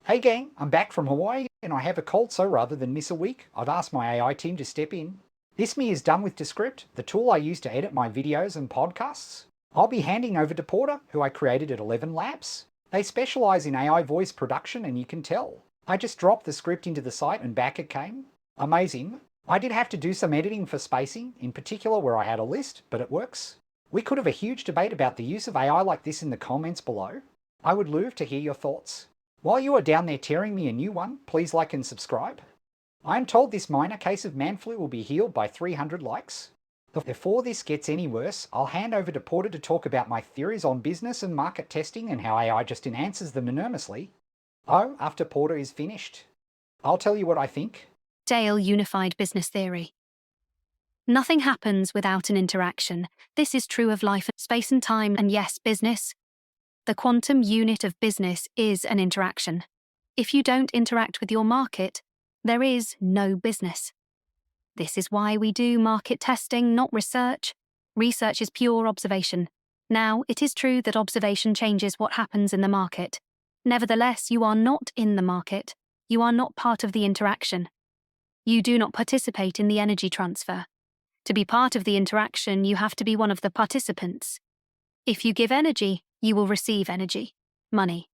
Hey gang, I'm back from Hawaii and I have a cold, so rather than miss a week, I've asked my AI team to step in. This me is done with Descript, the tool I use to edit my videos and podcasts. I'll be handing over to Porta, who I created at 11 Labs. They specialize in AI voice production and you can tell. I just dropped the script into the site and back it came. Amazing. I did have to do some editing for spacing, in particular where I had a list, but it works. We could have a huge debate about the use of AI like this in the comments below. I would love to hear your thoughts. While you are down there tearing me a new one, please like and subscribe. I am told this minor case of man flu will be healed by 300 likes. Before this gets any worse, I'll hand over to Porter to talk about my theories on business and market testing and how AI just enhances them enormously. Oh, after Porter is finished. I'll tell you what I think. Dale Unified Business Theory. Nothing happens without an interaction. This is true of life, space and time, and yes, business. The quantum unit of business is an interaction. If you don't interact with your market, there is no business. This is why we do market testing, not research. Research is pure observation. Now, it is true that observation changes what happens in the market. Nevertheless, you are not in the market. You are not part of the interaction. You do not participate in the energy transfer. To be part of the interaction, you have to be one of the participants. If you give energy, you will receive energy, money.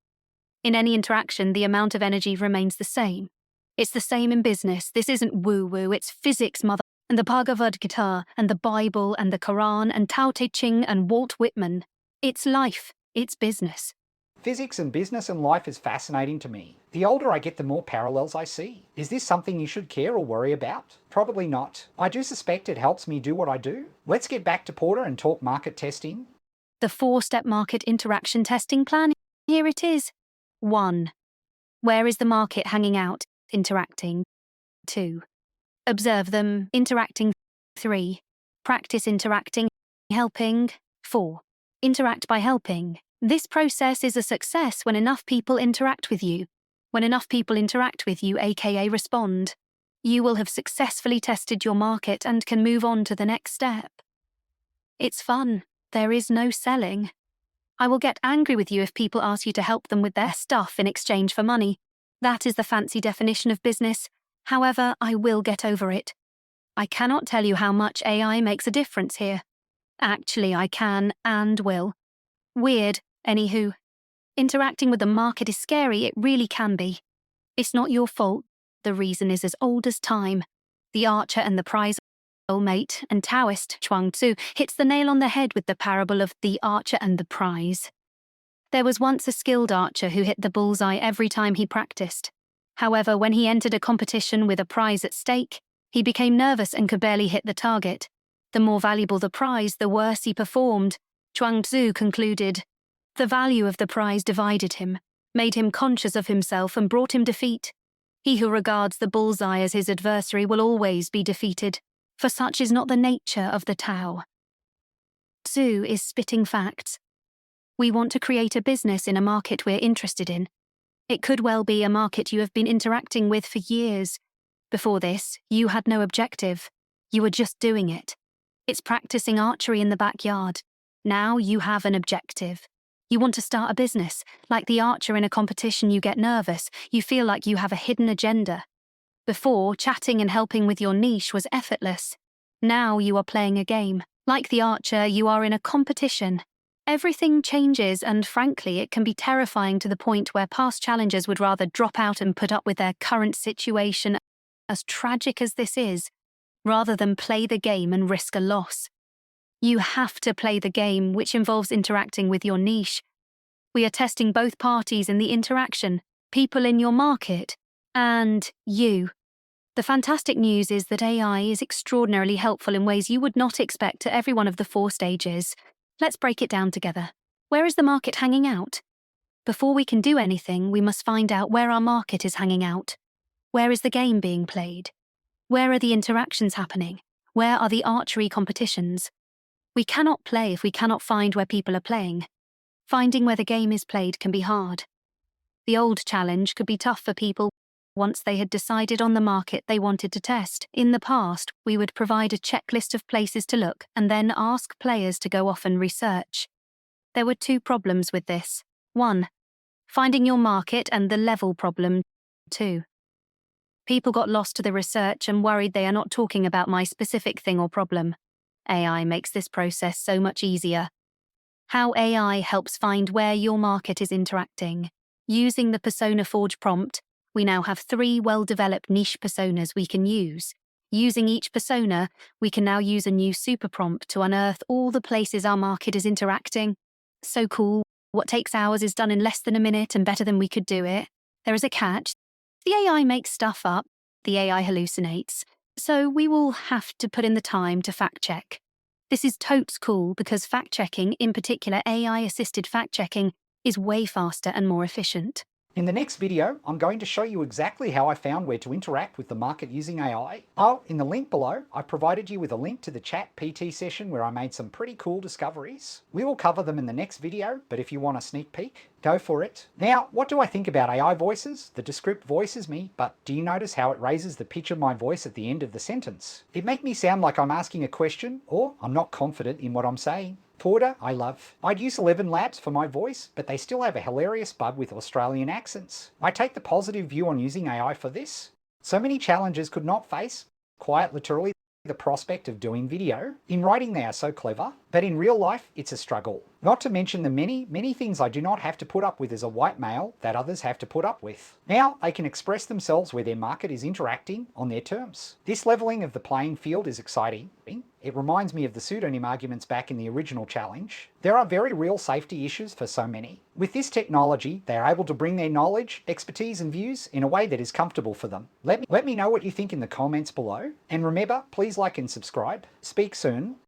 In any interaction, the amount of energy remains the same. It's the same in business. This isn't woo-woo, it's physics, mother. And the Bhagavad Gita, and the Bible, and the Quran, and Tao Te Ching, and Walt Whitman. It's life, it's business. Physics and business and life is fascinating to me. The older I get, the more parallels I see. Is this something you should care or worry about? Probably not. I do suspect it helps me do what I do. Let's get back to Porter and talk market testing. The 4-step market interaction testing plan, here it is. 1. Where is the market hanging out, interacting? 2. Observe them, interacting. 3. Practice interacting, helping. 4. Interact by helping. This process is a success when enough people interact with you. When enough people interact with you, aka respond, you will have successfully tested your market and can move on to the next step. It's fun. There is no selling. I will get angry with you if people ask you to help them with their stuff in exchange for money. That is the fancy definition of business. However, I will get over it. I cannot tell you how much AI makes a difference here. Actually, I can and will. Weird, anywho. Interacting with the market is scary, it really can be. It's not your fault. The reason is as old as time. The archer and the prize mate and Taoist Chuang Tzu hits the nail on the head with the parable of the archer and the prize. There was once a skilled archer who hit the bullseye every time he practiced. However, when he entered a competition with a prize at stake, he became nervous and could barely hit the target. The more valuable the prize, the worse he performed. Chuang Tzu concluded, the value of the prize divided him, made him conscious of himself and brought him defeat. He who regards the bullseye as his adversary will always be defeated, for such is not the nature of the Tao. Tzu is spitting facts. We want to create a business in a market we're interested in. It could well be a market you have been interacting with for years. Before this, you had no objective. You were just doing it. It's practicing archery in the backyard. Now you have an objective. You want to start a business. Like the archer in a competition, you get nervous. You feel like you have a hidden agenda. Before, chatting and helping with your niche was effortless. Now you are playing a game. Like the archer, you are in a competition. Everything changes, and frankly, it can be terrifying to the point where past challengers would rather drop out and put up with their current situation, as tragic as this is, rather than play the game and risk a loss. You have to play the game, which involves interacting with your niche. We are testing both parties in the interaction, people in your market, and you. The fantastic news is that AI is extraordinarily helpful in ways you would not expect at every one of the 4 stages. Let's break it down together. Where is the market hanging out? Before we can do anything, we must find out where our market is hanging out. Where is the game being played? Where are the interactions happening? Where are the archery competitions? We cannot play if we cannot find where people are playing. Finding where the game is played can be hard. The old challenge could be tough for people once they had decided on the market they wanted to test. In the past, we would provide a checklist of places to look and then ask players to go off and research. There were 2 problems with this. 1. finding your market and the level problem, too. People got lost to the research and worried they are not talking about my specific thing or problem. AI makes this process so much easier. How AI helps find where your market is interacting. Using the Persona Forge prompt, we now have 3 well-developed niche personas we can use. Using each persona, we can now use a new super prompt to unearth all the places our market is interacting. So cool. What takes hours is done in less than a minute and better than we could do it. There is a catch. The AI makes stuff up. The AI hallucinates. So we will have to put in the time to fact-check. This is totes cool because fact-checking, in particular AI-assisted fact-checking, is way faster and more efficient. In the next video, I'm going to show you exactly how I found where to interact with the market using AI. Oh, in the link below, I provided you with a link to the ChatGPT session where I made some pretty cool discoveries. We will cover them in the next video, but if you want a sneak peek, go for it. Now, what do I think about AI voices? The Descript voices me, but do you notice how it raises the pitch of my voice at the end of the sentence? It makes me sound like I'm asking a question, or I'm not confident in what I'm saying. Porta, I love. I'd use 11 Labs for my voice, but they still have a hilarious bud with Australian accents. I take the positive view on using AI for this. So many challenges could not face, quite literally, the prospect of doing video. In writing they are so clever, but in real life it's a struggle. Not to mention the many things I do not have to put up with as a white male that others have to put up with. Now they can express themselves where their market is interacting on their terms. This leveling of the playing field is exciting. It reminds me of the pseudonym arguments back in the original challenge. There are very real safety issues for so many. With this technology, they are able to bring their knowledge, expertise and views in a way that is comfortable for them. Let me know what you think in the comments below. And remember, please like and subscribe. Speak soon.